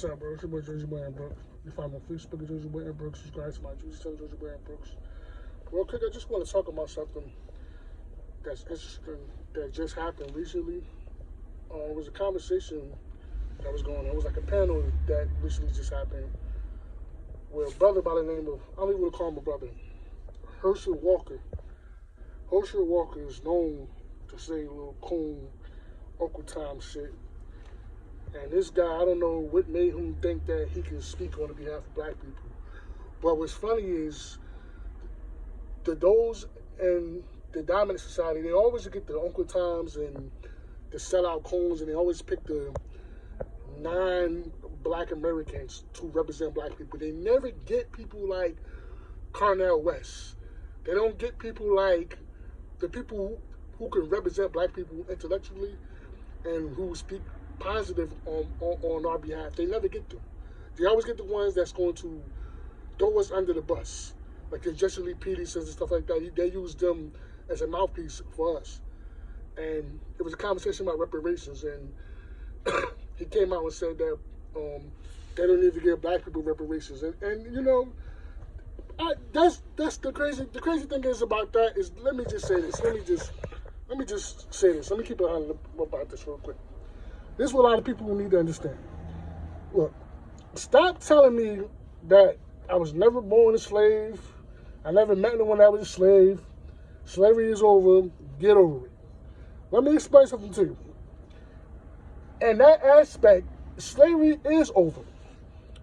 What's up, bro? It's your boy Jersey Brand Brooks. You find me on Facebook at Jersey Brand Brooks. Subscribe to my YouTube channel, Jersey Brand Brooks. Real quick, I just want to talk about something that's interesting that just happened recently. It was a conversation that was going on. It was like a panel that recently just happened where a brother by the name of, I don't even want to call him a brother, Herschel Walker. Herschel Walker is known to say a little coon, Uncle Tom shit. And this guy, I don't know what made him think that he can speak on behalf of black people. But what's funny is those in the dominant society, they always get the Uncle Toms and the sellout coons, and they always pick the non-black Americans to represent black people. They never get people like Cornel West. They don't get people like the people who can represent black people intellectually and who speak positive on our behalf. They never get them. They always get the ones that's going to throw us under the bus, like the Jesse Lee Petersons and stuff like that. They use them as a mouthpiece for us. And it was a conversation about reparations, and he came out and said that they don't need to give black people reparations. And you know, that's the crazy thing is about that is, let me just say this. Let me just say this. Let me keep it on about this real quick. This is what a lot of people need to understand. Look, stop telling me that I was never born a slave. I never met anyone that was a slave. Slavery is over. Get over it. Let me explain something to you. In that aspect, slavery is over.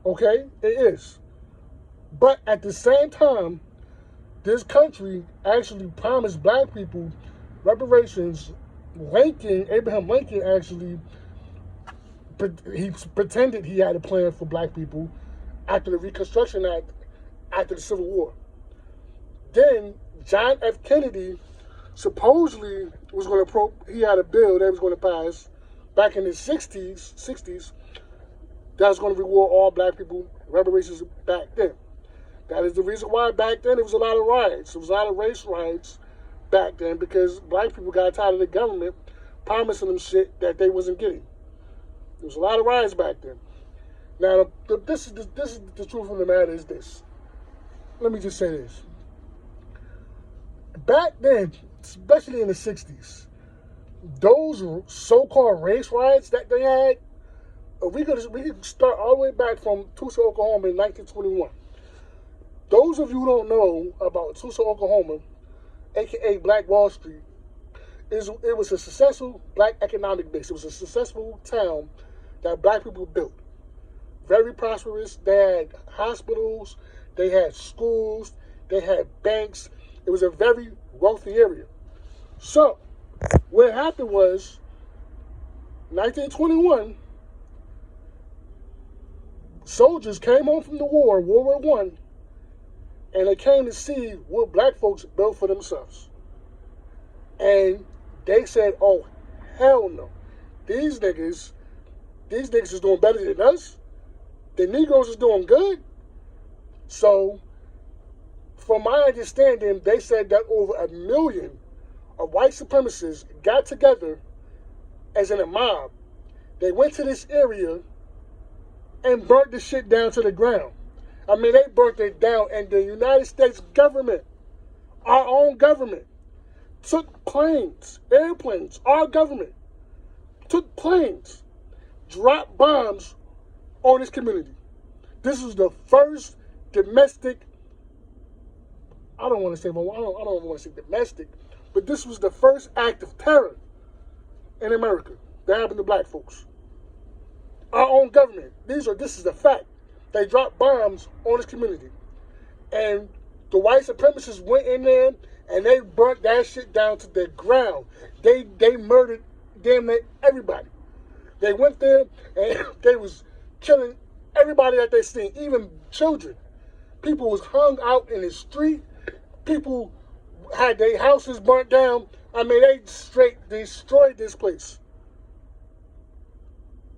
Okay? It is. But at the same time, this country actually promised black people reparations. Abraham Lincoln actually, he pretended he had a plan for black people after the Reconstruction Act, after the Civil War. Then John F. Kennedy supposedly was going to he had a bill that was going to pass back in the 60s that was going to reward all black people reparations back then. That is the reason why back then there was a lot of riots. There was a lot of race riots back then because black people got tired of the government promising them shit that they wasn't getting. There was a lot of riots back then. Now, this is the truth of the matter is this. Let me just say this. Back then, especially in the 60s, those so-called race riots that they had, we could start all the way back from Tulsa, Oklahoma in 1921. Those of you who don't know about Tulsa, Oklahoma, a.k.a. Black Wall Street, it was a successful black economic base. It was a successful town that black people built. Very prosperous. They had hospitals. They had schools. They had banks. It was a very wealthy area. So, what happened was, 1921, soldiers came home from the war, World War I, and they came to see what black folks built for themselves. And they said, oh, hell no. These niggas is doing better than us. The Negroes is doing good. So, from my understanding, they said that over 1 million of white supremacists got together as in a mob. They went to this area and burnt the shit down to the ground. I mean, they burnt it down, and the United States government, our own government, took planes, airplanes, our government, took planes, dropped bombs on this community. This was the first domestic, I don't want to say domestic, but this was the first act of terror in America that happened to black folks. Our own government, this is the fact. They dropped bombs on this community. And the white supremacists went in there and they burnt that shit down to the ground. They murdered damn near everybody. They went there and they was killing everybody that they seen, even children. People was hung out in the street. People had their houses burnt down. I mean, they straight destroyed this place.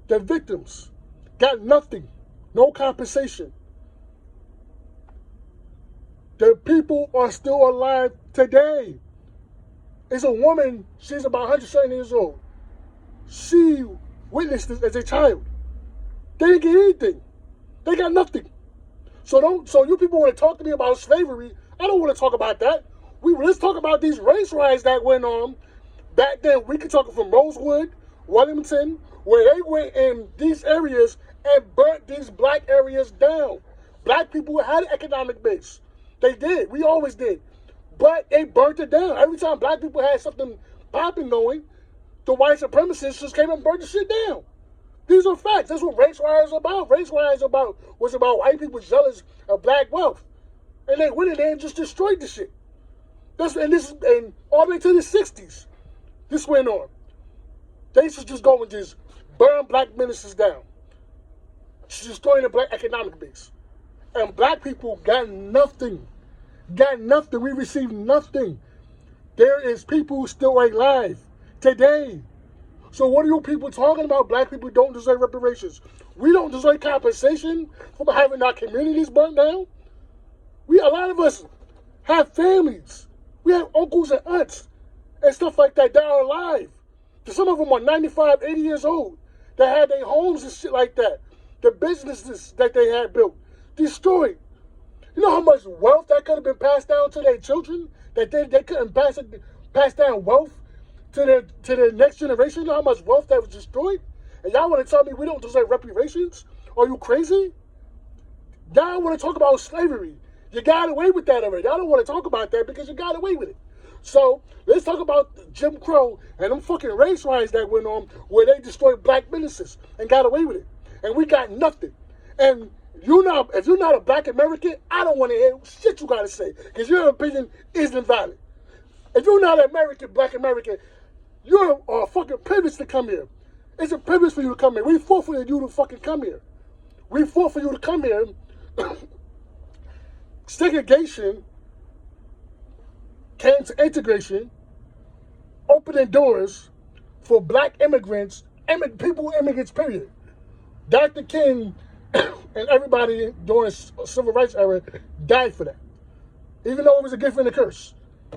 The victims got nothing. No compensation. The people are still alive today. It's a woman, she's about 107 years old. She witnessed this as a child. They didn't get anything. They got nothing. So you people want to talk to me about slavery? I don't want to talk about that. Let's talk about these race riots that went on back then. We can talk from Rosewood, Wellington, where they went in these areas and burnt these black areas down. Black people had an economic base. They did. We always did. But they burnt it down. Every time black people had something popping going, the white supremacists just came and burnt the shit down. These are facts. That's what race riots are about. Race riots was about white people jealous of black wealth. And they went in there and just destroyed the shit. And all the way to the 60s, this went on. They used to just go and just burn black ministers down. Just destroying the black economic base. And black people got nothing. Got nothing. We received nothing. There is people still alive today. So what are you people talking about? Black people don't deserve reparations. We don't deserve compensation for having our communities burnt down. A lot of us have families. We have uncles and aunts and stuff like that are alive. Some of them are 95, 80 years old. They had their homes and shit like that. The businesses that they had built destroyed. You know how much wealth that could have been passed down to their children? That they couldn't pass down wealth to the next generation? You know how much wealth that was destroyed? And y'all want to tell me we don't deserve reparations? Are you crazy? Y'all want to talk about slavery. You got away with that already. I don't want to talk about that because you got away with it. So let's talk about Jim Crow and them fucking race riots that went on where they destroyed black businesses and got away with it. And we got nothing. And if you're not a black American, I don't want to hear shit you got to say because your opinion isn't valid. If you're not American, black American, you're a fucking privilege to come here. It's a privilege for you to come here. We fought for you to fucking come here. We fought for you to come here. Segregation came to integration, opening doors for black immigrants, immigrants, period. Dr. King and everybody during the civil rights era died for that, even though it was a gift and a curse.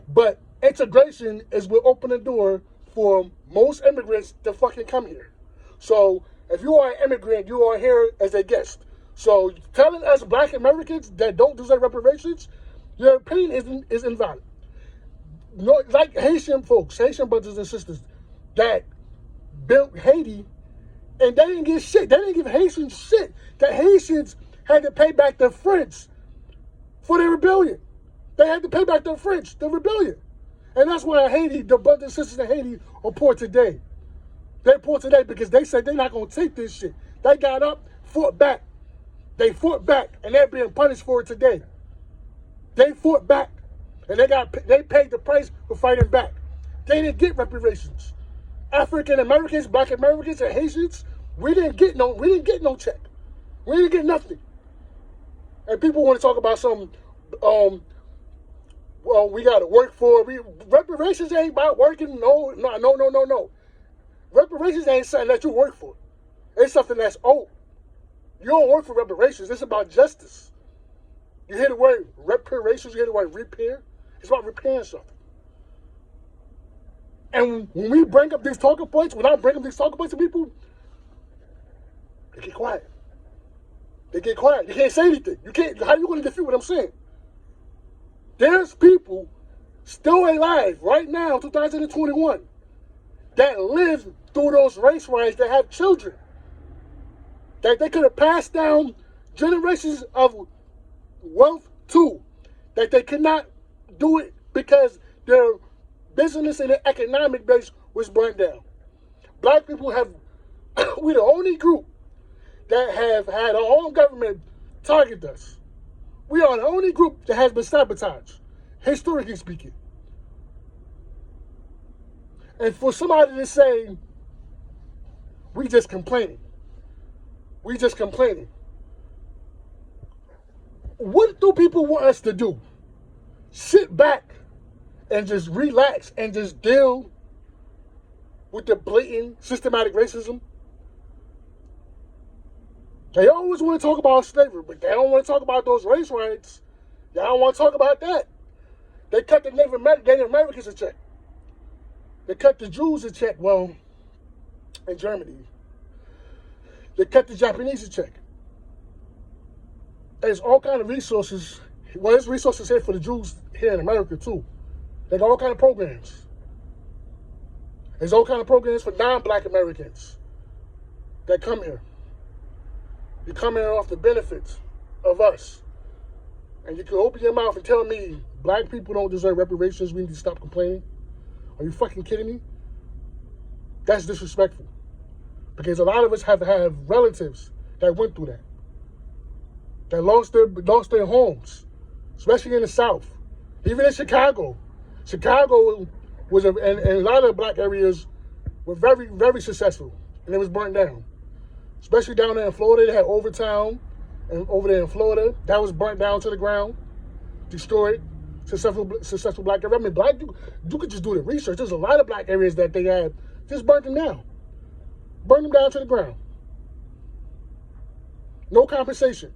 But integration is what opened the door for most immigrants to fucking come here. So if you are an immigrant, you are here as a guest. So telling us black Americans that don't deserve reparations, your opinion is invalid. No, like Haitian folks, Haitian brothers and sisters that built Haiti, and they didn't get shit. They didn't give Haitians shit. The Haitians had to pay back the French for their rebellion. They had to pay back the French, the rebellion. And that's why Haiti, the brothers and sisters in Haiti are poor today. They're poor today because they said they're not going to take this shit. They got up, fought back. They fought back, and they're being punished for it today. They fought back, and they paid the price for fighting back. They didn't get reparations. African Americans, black Americans, and Haitians, we didn't get no check. We didn't get nothing. And people want to talk about some, well, we got to work for it. Reparations ain't about working. No. Reparations ain't something that you work for. It's something that's owed. You don't work for reparations. It's about justice. You hear the word reparations, you hear the word repair. It's about repairing something. And when we bring up these talking points, when I bring up these talking points to people, they get quiet. They get quiet. You can't say anything. How are you going to defeat what I'm saying? There's people still alive right now, 2021, that live through those race riots, that have children, that they could have passed down generations of wealth to, that they could not do it because their business and their economic base was burnt down. Black people we're the only group that have had our own government target us. We are the only group that has been sabotaged, historically speaking. And for somebody to say, we just complaining. What do people want us to do? Sit back and just relax and just deal with the blatant systematic racism? They always want to talk about slavery, but they don't want to talk about those race riots. Y'all don't want to talk about that. They cut the Native Americans a check. They cut the Jews a check. Well, in Germany, They kept the Japanese in check. There's all kind of resources. Well, there's resources here for the Jews here in America too. They got all kind of programs. There's all kind of programs for non-black Americans that come here. You come here off the benefits of us. And you can open your mouth and tell me black people don't deserve reparations, we need to stop complaining. Are you fucking kidding me? That's disrespectful. Because a lot of us have to have relatives that went through that lost their homes, especially in the South. Even in Chicago. Chicago was, and a lot of black areas were very, very successful. And it was burnt down. Especially down there in Florida, they had Overtown. And over there in Florida, that was burnt down to the ground, destroyed. Successful black area. I mean, you could just do the research. There's a lot of black areas that they had just burnt them down. Burn them down to the ground. No compensation.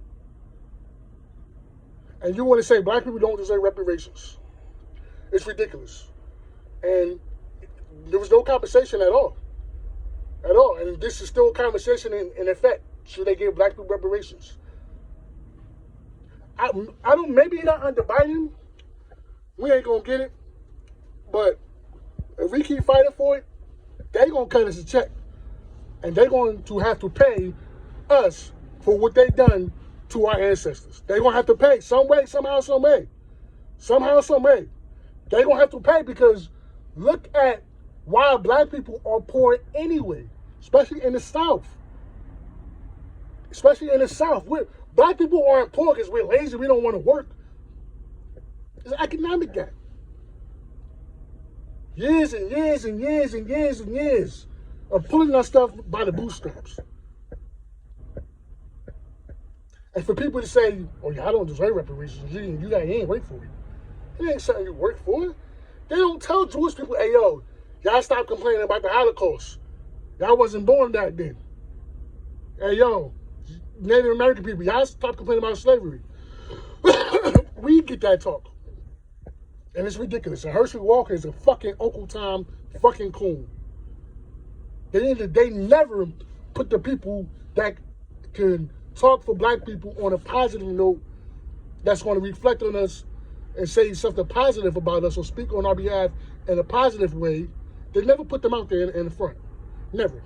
And you want to say black people don't deserve reparations. It's ridiculous. And there was no compensation at all. At all. And this is still a conversation in effect. Should they give black people reparations? I don't, maybe not under Biden. We ain't going to get it. But if we keep fighting for it, they're going to cut us a check. And they're going to have to pay us for what they done to our ancestors. They're going to have to pay some way, somehow, some way. Somehow, some way. They're going to have to pay because look at why black people are poor anyway, especially in the South. Especially in the South. Black people aren't poor because we're lazy, we don't want to work. It's an economic gap. Years and years and years and years and years of pulling our stuff by the bootstraps. And for people to say, oh yeah, I don't deserve reparations, you ain't work for it. It ain't something you work for. They don't tell Jewish people, hey yo, y'all stop complaining about the Holocaust. Y'all wasn't born back then. Hey yo, Native American people, y'all stop complaining about slavery. We get that talk. And it's ridiculous. And Herschel Walker is a fucking Uncle Tom fucking coon. They never put the people that can talk for black people on a positive note that's going to reflect on us and say something positive about us or speak on our behalf in a positive way. They never put them out there in the front. Never.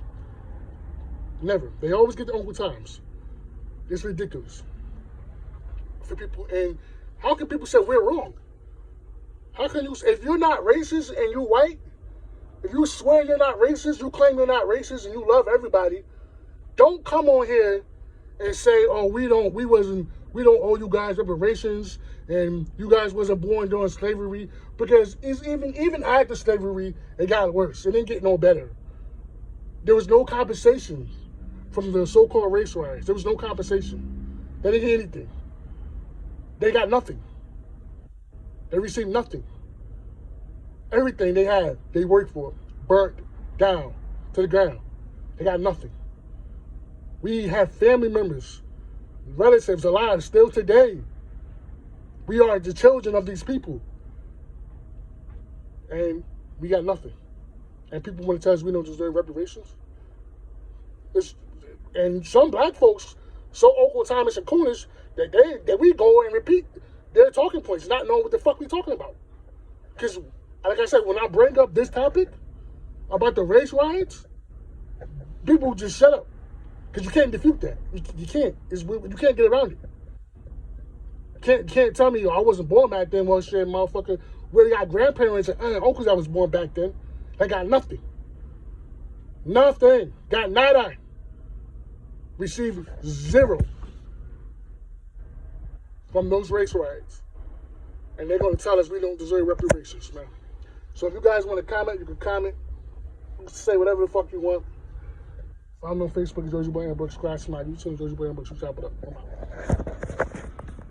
Never. They always get the Uncle Toms. It's ridiculous. For people, and how can people say we're wrong? How can you, if you're not racist and you white, if you swear you're not racist, you claim you're not racist and you love everybody, don't come on here and say, oh, we don't owe you guys reparations and you guys wasn't born during slavery, because it's even after slavery, it got worse. It didn't get no better. There was no compensation from the so-called race riots. There was no compensation. They didn't get anything. They got nothing. They received nothing. Everything they had, they worked for, burnt down to the ground. They got nothing. We have family members, relatives alive still today. We are the children of these people. And we got nothing. And people want to tell us we don't deserve reparations. And some black folks, so Uncle Thomas and Coonish, that we go and repeat their talking points, not knowing what the fuck we talking about. Because, like I said, when I bring up this topic about the race riots, people just shut up. Because you can't defute that. You can't. You can't get around it. Can't tell me I wasn't born back then. Well, shit, motherfucker. We got grandparents and uncles that was born back then. They got nothing. Nothing. Got nada. Received zero from those race riots. And they're going to tell us we don't deserve reparations, man. So if you guys want to comment, you can comment. You can say whatever the fuck you want. Follow me on Facebook, Georgie Boy Ambush. Subscribe to my YouTube, Georgie Boy Ambush. Chop it up. Come on.